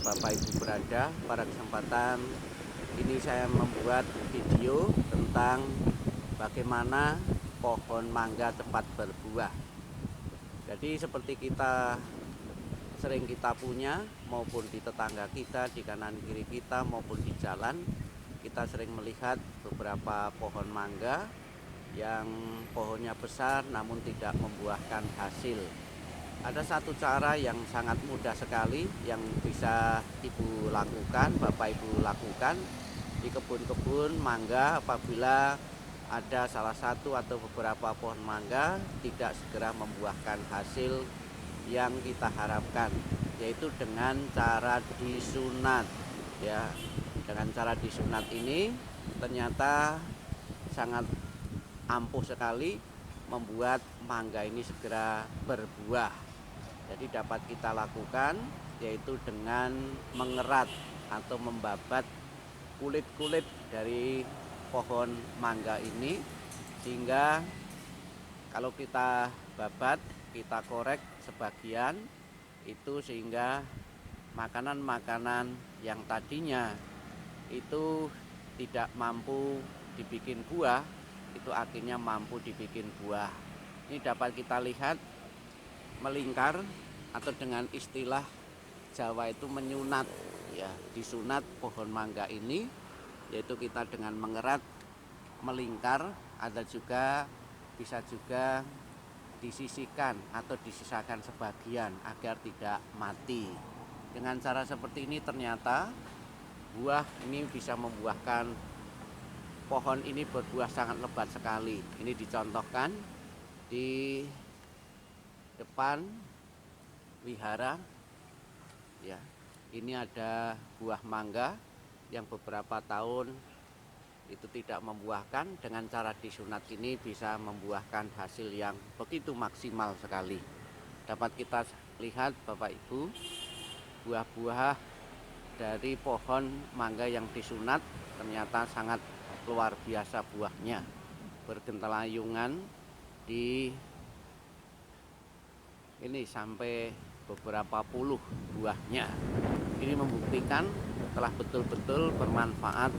Bapak Ibu berada. Pada kesempatan ini saya membuat video tentang bagaimana pohon mangga cepat berbuah. Jadi seperti kita punya, maupun di tetangga kita, di kanan kiri kita, maupun di jalan, kita sering melihat beberapa pohon mangga yang pohonnya besar namun tidak membuahkan hasil. Ada satu cara yang sangat mudah sekali yang bisa Ibu lakukan, Bapak Ibu lakukan di kebun-kebun mangga apabila ada salah satu atau beberapa pohon mangga tidak segera membuahkan hasil yang kita harapkan, yaitu dengan cara disunat. Ya, dengan cara disunat ini ternyata sangat ampuh sekali membuat mangga ini segera berbuah. Jadi dapat kita lakukan yaitu dengan mengerat atau membabat kulit-kulit dari pohon mangga ini, sehingga kalau kita babat, kita korek sebagian itu, sehingga makanan-makanan yang tadinya itu tidak mampu dibikin buah, itu akhirnya mampu dibikin buah. Ini dapat kita lihat melingkar, atau dengan istilah Jawa itu menyunat, ya, disunat pohon mangga ini, yaitu kita dengan mengerat melingkar. Ada juga bisa juga disisihkan atau disisakan sebagian agar tidak mati. Dengan cara seperti ini ternyata buah ini bisa membuahkan, pohon ini berbuah sangat lebat sekali. Ini dicontohkan di depan wihara, ya. Ini ada buah mangga yang beberapa tahun itu tidak membuahkan. Dengan cara disunat ini bisa membuahkan hasil yang begitu maksimal sekali. Dapat kita lihat Bapak Ibu, buah-buah dari pohon mangga yang disunat ternyata sangat luar biasa buahnya, bergentalayungan di ini sampai beberapa puluh buahnya. Ini membuktikan telah betul-betul bermanfaat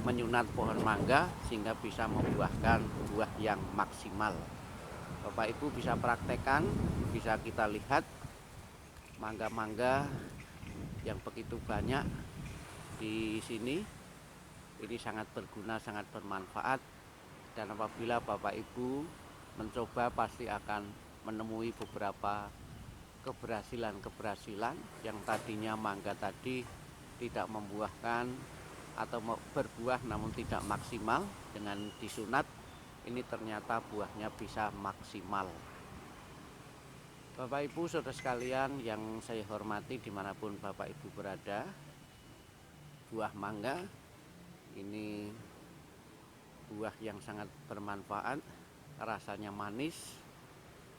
menyunat pohon mangga sehingga bisa membuahkan buah yang maksimal. Bapak Ibu bisa praktekkan, bisa kita lihat mangga-mangga yang begitu banyak di sini. Ini sangat berguna, sangat bermanfaat, dan apabila Bapak Ibu mencoba pasti akan menemui beberapa keberhasilan yang tadinya mangga tadi tidak membuahkan atau berbuah namun tidak maksimal. Dengan disunat ini ternyata buahnya bisa maksimal. Bapak Ibu saudara sekalian yang saya hormati dimanapun Bapak Ibu berada, buah mangga ini buah yang sangat bermanfaat, rasanya manis,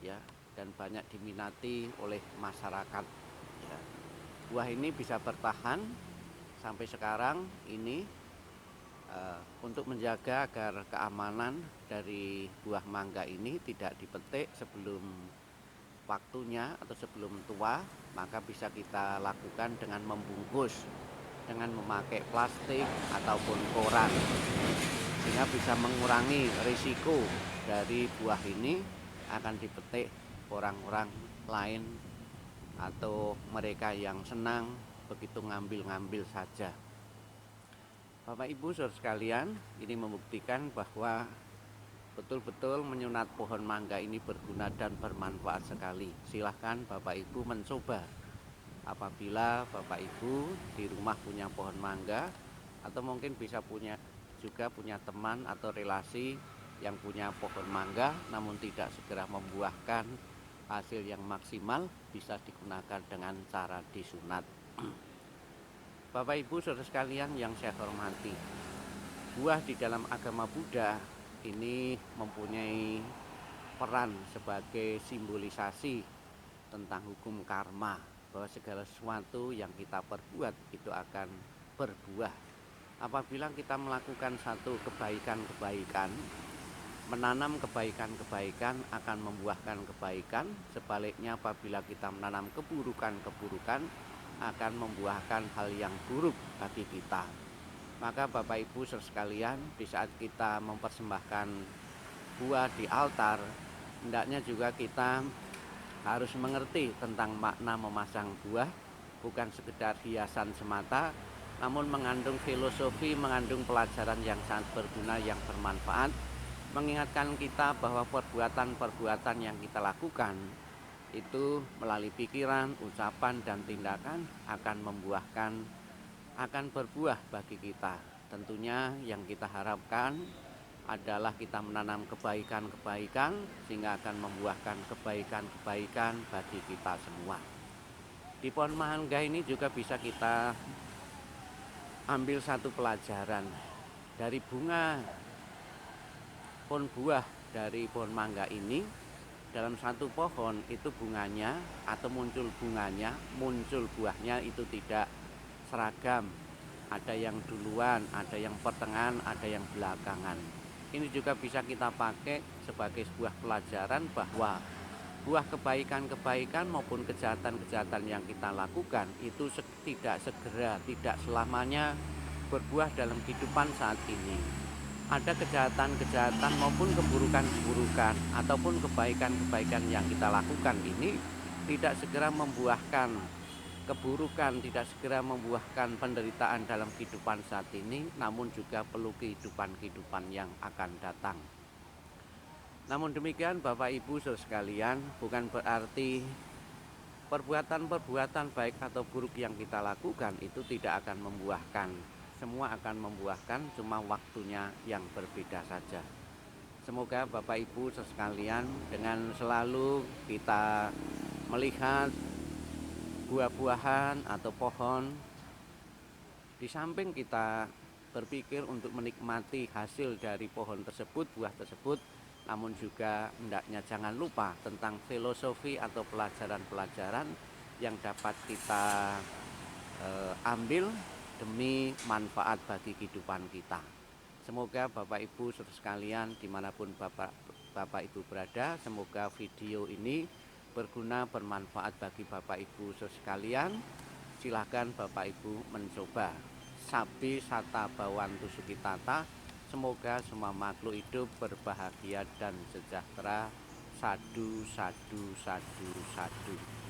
ya, dan banyak diminati oleh masyarakat, ya. Buah ini bisa bertahan sampai sekarang ini, untuk menjaga agar keamanan dari buah mangga ini tidak dipetik sebelum waktunya atau sebelum tua, maka bisa kita lakukan dengan membungkus dengan memakai plastik ataupun koran, sehingga bisa mengurangi risiko dari buah ini akan dipetik orang-orang lain atau mereka yang senang begitu ngambil-ngambil saja. Bapak Ibu saudara sekalian, ini membuktikan bahwa betul-betul menyunat pohon mangga ini berguna dan bermanfaat sekali. Silahkan Bapak Ibu mencoba. Apabila Bapak Ibu di rumah punya pohon mangga, atau mungkin bisa punya teman atau relasi yang punya pohon mangga namun tidak segera membuahkan hasil yang maksimal, bisa digunakan dengan cara disunat. Bapak Ibu saudara sekalian yang saya hormati, buah di dalam agama Buddha ini mempunyai peran sebagai simbolisasi tentang hukum karma, bahwa segala sesuatu yang kita perbuat itu akan berbuah. Apabila kita melakukan satu kebaikan-kebaikan, menanam kebaikan-kebaikan akan membuahkan kebaikan. Sebaliknya apabila kita menanam keburukan-keburukan, akan membuahkan hal yang buruk bagi kita. Maka Bapak Ibu sekalian, di saat kita mempersembahkan buah di altar, hendaknya juga kita harus mengerti tentang makna memasang buah, bukan sekedar hiasan semata, namun mengandung filosofi, mengandung pelajaran yang sangat berguna, yang bermanfaat, mengingatkan kita bahwa perbuatan-perbuatan yang kita lakukan itu melalui pikiran, ucapan, dan tindakan akan berbuah bagi kita. Tentunya yang kita harapkan adalah kita menanam kebaikan-kebaikan sehingga akan membuahkan kebaikan-kebaikan bagi kita semua. Di pohon mangga ini juga bisa kita ambil satu pelajaran dari bunga pohon buah dari pohon mangga ini. Dalam satu pohon itu bunganya atau muncul buahnya itu tidak seragam. Ada yang duluan, ada yang pertengahan, ada yang belakangan. Ini juga bisa kita pakai sebagai sebuah pelajaran bahwa buah kebaikan-kebaikan maupun kejahatan-kejahatan yang kita lakukan itu tidak segera, tidak selamanya berbuah dalam kehidupan saat ini. Ada kejahatan-kejahatan maupun keburukan-keburukan ataupun kebaikan-kebaikan yang kita lakukan ini tidak segera membuahkan keburukan, tidak segera membuahkan penderitaan dalam kehidupan saat ini, namun juga perlu kehidupan-kehidupan yang akan datang. Namun demikian Bapak Ibu saudara sekalian, bukan berarti perbuatan-perbuatan baik atau buruk yang kita lakukan itu tidak akan membuahkan. Semua akan membuahkan, cuma waktunya yang berbeda saja. Semoga Bapak Ibu sekalian dengan selalu kita melihat buah-buahan atau pohon, di samping kita berpikir untuk menikmati hasil dari pohon tersebut, buah tersebut, namun juga hendaknya jangan lupa tentang filosofi atau pelajaran-pelajaran yang dapat kita ambil demi manfaat bagi kehidupan kita. Semoga Bapak Ibu saudara sekalian dimanapun Bapak Ibu berada, semoga video ini berguna, bermanfaat bagi Bapak Ibu saudara sekalian. Silahkan Bapak Ibu mencoba. Sabi sata bawantu sukitata, semoga semua makhluk hidup berbahagia dan sejahtera. Sadu, sadu, sadu, sadu.